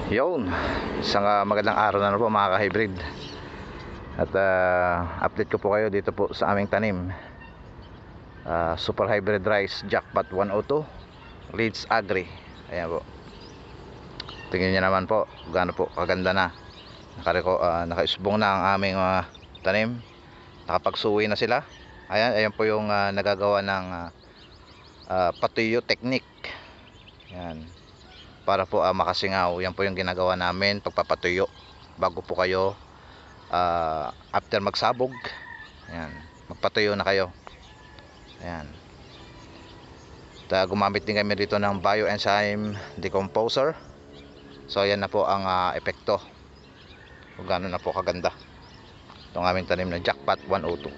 Yun, isang magandang araw na po mga ka-hybrid. At update ko po kayo dito po sa aming tanim. Super Hybrid Rice Jackpot 102 Leeds Agri. Ayan po. Tingnan nyo naman po gaano po kaganda na. Nakaisbong na ang aming tanim. Nakapagsuwi na sila. Ayan po yung nagagawa ng patuyo technique. Ayan, para po makasingaw. Yan po yung ginagawa namin, pagpapatuyo bago po kayo after magsabog. Ayan, magpatuyo na kayo. Ayan. Gumamit din kami dito ng bioenzyme decomposer. So ayan na po ang epekto kung gaano na po kaganda itong aming tanim na Jackpot 102.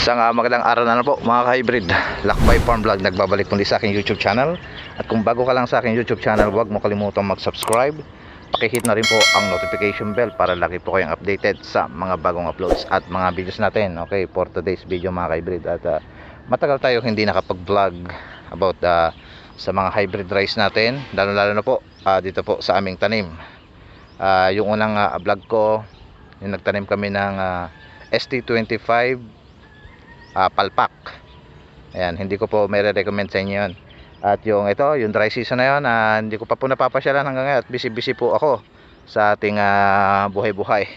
Isang magandang araw na po mga ka-hybrid. Lakbay Farm Vlog nagbabalik muli sa aking YouTube channel. At kung bago ka lang sa aking YouTube channel, huwag mo kalimutang mag-subscribe. Pakihit na rin po ang notification bell para lagi po kayong updated sa mga bagong uploads at mga videos natin. Okay, for today's video mga ka-hybrid. At matagal tayo hindi nakapag-vlog about sa mga hybrid rice natin. Lalo na po dito po sa aming tanim. Yung unang vlog ko, yung nagtanim kami ng ST25 palpak. Ayan, hindi ko po may recommend sa inyo yun. At yung ito, yung dry season na yun, hindi ko pa po napapasyalan hanggang ngayon at busy po ako sa ating buhay-buhay.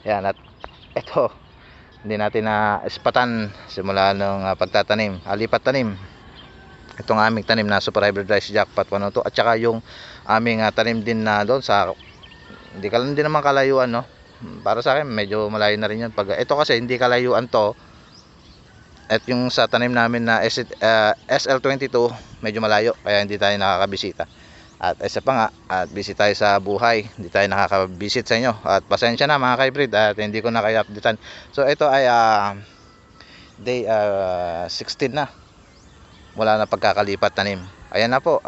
Ayan, at ito, hindi natin na ispatan simula nung pagtatanim, lipat tanim. Itong aming tanim na Super Hybrid Rice Jackpot 102 at saka yung aming tanim din na doon sa, hindi naman kalayuan, no? Para sa akin, medyo malayo na rin yun. Ito kasi hindi kalayuan to. At yung sa tanim namin na SL22 medyo malayo, kaya hindi tayo nakakabisita. At isa pa nga, at busy tayo sa buhay, hindi tayo nakakabisit sa inyo. At pasensya na mga ka-hybrid at hindi ko na kayo updatean. So ito ay day 16 na wala na pagkakalipat tanim. Ayan na po,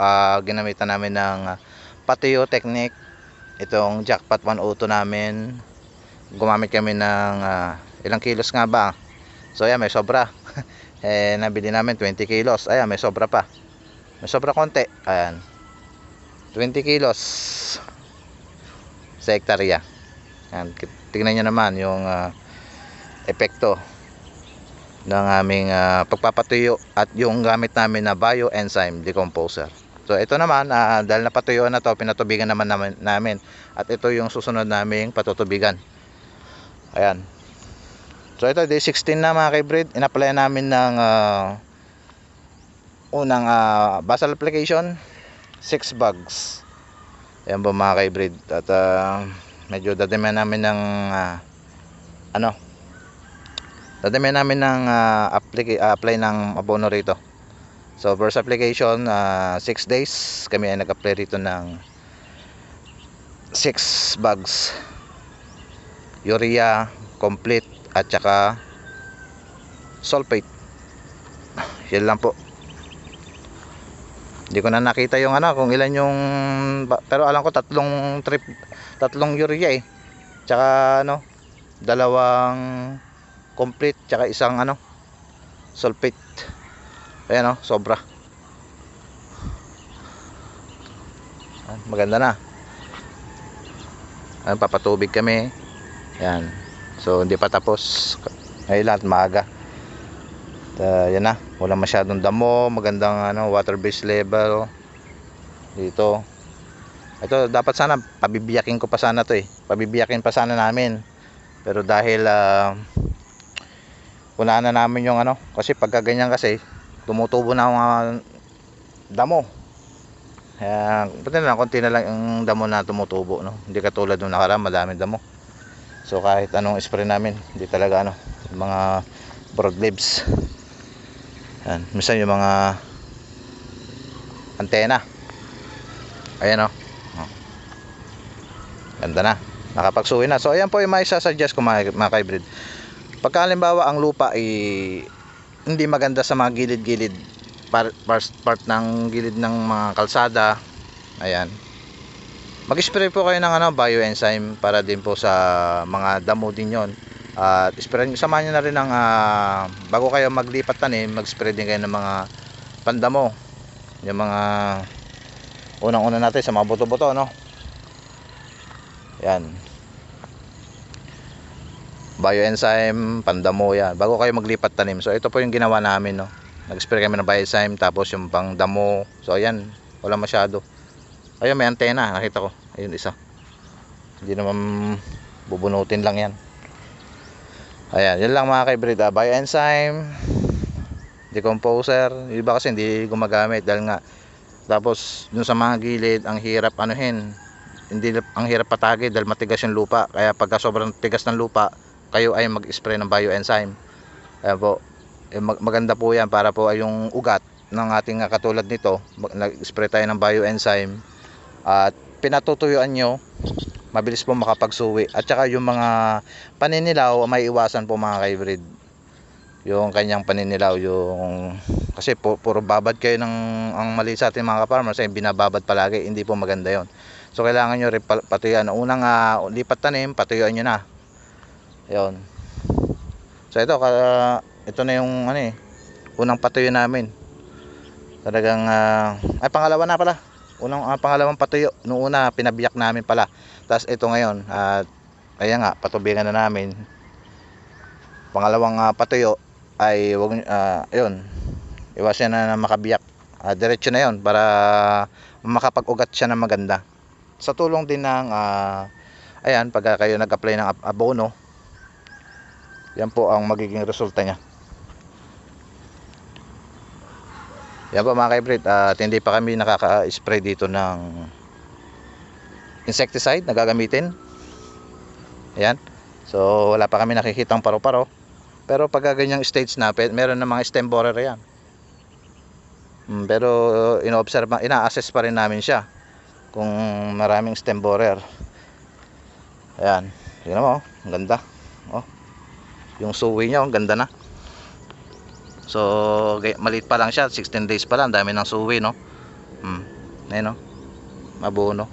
ginamitan namin ng patuyo technique itong Jackpot 102 namin. Gumamit kami ng ilang kilos nga ba? So ayan, may sobra. Nabili namin 20 kilos. Ayan, may sobra pa. May sobra konti. Ayan, 20 kilos sa hektarya. Ayan, tingnan nyo naman yung epekto ng aming pagpapatuyo at yung gamit namin na bioenzyme decomposer. So ito naman, dahil napatuyo na to, pinatubigan naman namin. At ito yung susunod naming patutubigan. Ayan. So ito, day 16 na mga ka-hybrid. In-apply namin ng unang basal application, 6 bags. Ayan po mga ka-hybrid. At medyo dadamihan namin ng apply ng abono rito. So first application, 6 days kami ay nag-apply rito ng 6 bags urea complete at saka sulfate. Yan lang po. Hindi ko na nakita yung kung ilan yung, pero alam ko tatlong urea tsaka dalawang complete tsaka isang sulfate. Ayan sobra. Maganda na. Ayan, papatubig kami. Ayan. So hindi pa tapos. Ngayon lahat maaga. Yan na, wala masyadong damo, magandang water base level dito. Ito dapat sana pabibiyakin ko pa sana to pabibiyakin pa sana namin. Pero dahil wala na namin yung kasi pagka ganyan kasi tumutubo na ang damo. Kaya pati na lang, konti na lang yung damo na tumutubo, hindi katulad nung nakaraan madaming damo. So kahit anong spray namin, hindi talaga mga broad leaves. Yan, minsan yung mga antena. Ayan ganda na, nakapagsuwi na. So ayan po yung may sasuggest ko mga ka-hybrid. Pagka halimbawa ang lupa ay hindi maganda sa mga gilid-gilid, part ng gilid ng mga kalsada, ayan, Mag-spray po kayo ng bioenzyme para din po sa mga damo din yon. At spray, samahan nyo na rin ng bago kayo maglipat tanim, mag-spray din kayo ng mga pandamo. Yung mga unang-una natin sa mga buto-buto, no? Yan. Bioenzyme, pandamo yan. Bago kayo maglipat tanim. So ito po yung ginawa namin, no? Nag-spray kami ng bioenzyme, tapos yung pang damo. So ayan, wala masyado. Ayun, may antena, nakita ko. Ayun, isa. Hindi naman bubunutin lang yan. Ayan, yun lang mga ka-hybrid. Bioenzyme, decomposer. Yung iba kasi hindi gumagamit dahil nga. Tapos dun sa mga gilid, ang hirap anuhin. Hindi, ang hirap patagi dahil matigas yung lupa. Kaya pagka sobrang tigas ng lupa, kayo ay mag-spray ng bioenzyme. Ayan po. Maganda po yan para po ay yung ugat ng ating katulad nito. Nag-spray tayo ng bioenzyme. At pinatutuyuan nyo, mabilis po makapagsuwi. At saka yung mga paninilaw, may iwasan po mga ka-hybrid. Yung kanyang paninilaw, yung kasi puro babad kayo ng ang mali sa ating mga ka-farmers ay binababad palagi, hindi po maganda yon. So kailangan nyo rin patuyuan. Unang lipat tanim, patuyuan nyo na. Yun. So ito na yung unang patuyo namin. Talagang ay pangalawa na pala. Pangalawang patuyo. Noong una pinabiyak namin pala. Tapos ito ngayon at ayan nga, patubingan na namin. Pangalawang patuyo ay wag ayun. Iwasan na makabiyak. Diretso na 'yon para makapag-ugat siya ng maganda. Sa tulong din ng ayan, pag kayo nag-apply ng abono, yan po ang magiging resulta niya. Yan po mga ka-hybrid, at hindi pa kami nakaka-spray dito ng insecticide na gagamitin. Ayan. So wala pa kami nakikitang paro-paro. Pero pag ganyang stage na, meron na mga stem borer yan. Pero ina-assess pa rin namin siya kung maraming stem borer. Ayan. Yun mo, ang ganda. Oh. Yung suwi niya, ang ganda na. So maliit pa lang siya, 16 days pa lang, dami ng suwi, no? Ayun, no? Mabuno.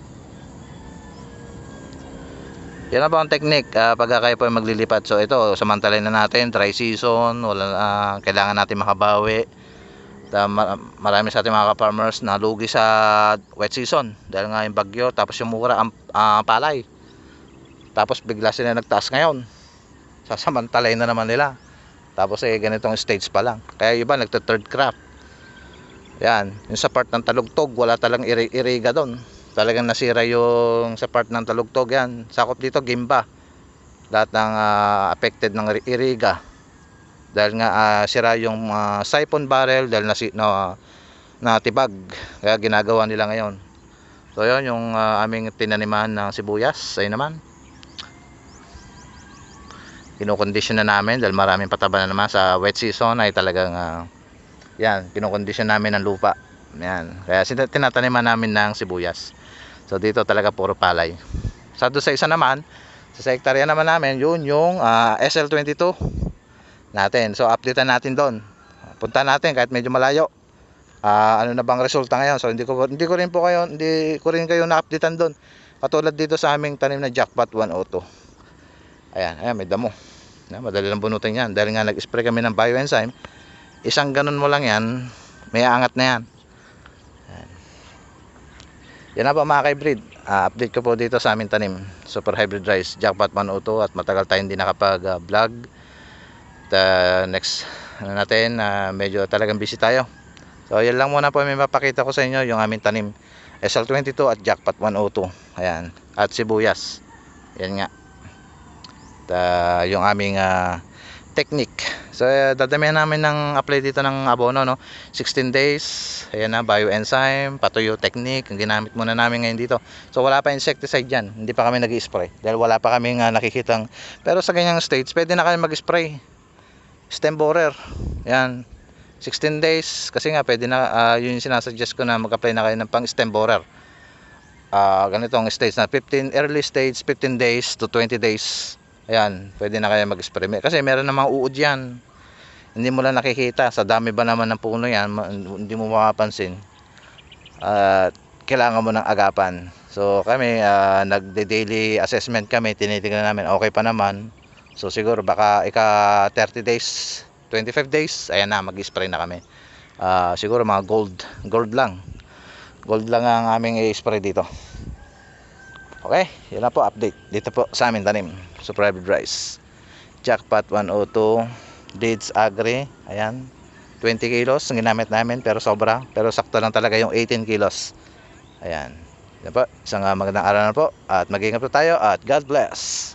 Yan na po ang technique pag kayo po maglilipat. So ito, samantalahin na natin, dry season, kailangan natin makabawi. Marami sa ating mga ka-farmers na lugi sa wet season dahil nga yung bagyo, tapos yung mura ang palay. Tapos bigla sila nagtaas ngayon. Sasamantalahin na naman nila. Tapos ganitong stage pa lang. Kaya iba nagta-third crop. Yan, yung sa part ng talugtog, wala talang iriga doon. Talagang nasira yung sa part ng talugtog yan. Sakop dito, Gimba. Lahat ng affected ng iriga. Dahil nga sira yung siphon barrel dahil natibag. Kaya ginagawa nila ngayon. So yun, yung aming tinaniman ng sibuyas. Ayun naman. Kinokondisyon na namin dahil maraming pataba na naman sa wet season ay talagang yan, kinokondisyon namin ng lupa. Yan. Kaya tinataniman namin ng sibuyas. So dito talaga puro palay. Sa isa naman, sa hektarya naman namin, yun yung SL22 natin. So updatean natin doon. Punta natin kahit medyo malayo. Ano na bang resulta ngayon? So hindi ko rin kayo na-updatean doon. Katulad dito sa aming tanim na jackpot 102. Ayan, may damo. Madali lang bunutin yan. Dahil nga nag-spray kami ng bioenzyme, isang ganun mo lang yan, may angat na yan. Yan na po mga ka-hybrid. Update ko po dito sa aming tanim. Super hybrid rice, jackpot 102, at matagal tayong hindi nakapag-vlog. Next natin, medyo talagang busy tayo. So yan lang muna po may mapakita ko sa inyo, yung aming tanim SL22 at jackpot 102. Ayan, at sibuyas. Yan nga. Yung aming technique. So dadamihan namin ng apply dito ng abono, no? 16 days. Ayan na, bioenzyme, patuyo technique ang ginamit muna namin ngayon dito. So wala pa insecticide dyan, hindi pa kami nag-i-spray dahil wala pa kami nakikitang. Pero sa ganyang stage pwede na kami mag-spray stem borer. Yan, 16 days kasi nga pwede na, yun yung sinasuggest ko na mag-apply na kayo ng pang stem borer. Ganitong stage na early stage 15 days to 20 days. Ayan, pwede na kayo mag-spray. Kasi meron namang uod yan. Hindi mo lang nakikita. Sa dami ba naman ng puno yan, hindi mo mapapansin. Kailangan mo ng agapan. So kami nagde-daily assessment kami, tinitingnan namin okay pa naman. So siguro baka ika 30 days, 25 days, ayan na mag-spray na kami. Siguro mga gold lang. Gold lang ang aming i-spray dito. Okay, yun na po update dito po sa amin tanim. Super Hybrid Rice. Jackpot 102 Deeds Agri, ayan. 20 kilos ang ginamit namin pero sobra, pero sakto lang talaga yung 18 kilos. Ayan. Yan po, isang magandang araw na po at mag-ingat po tayo at God bless.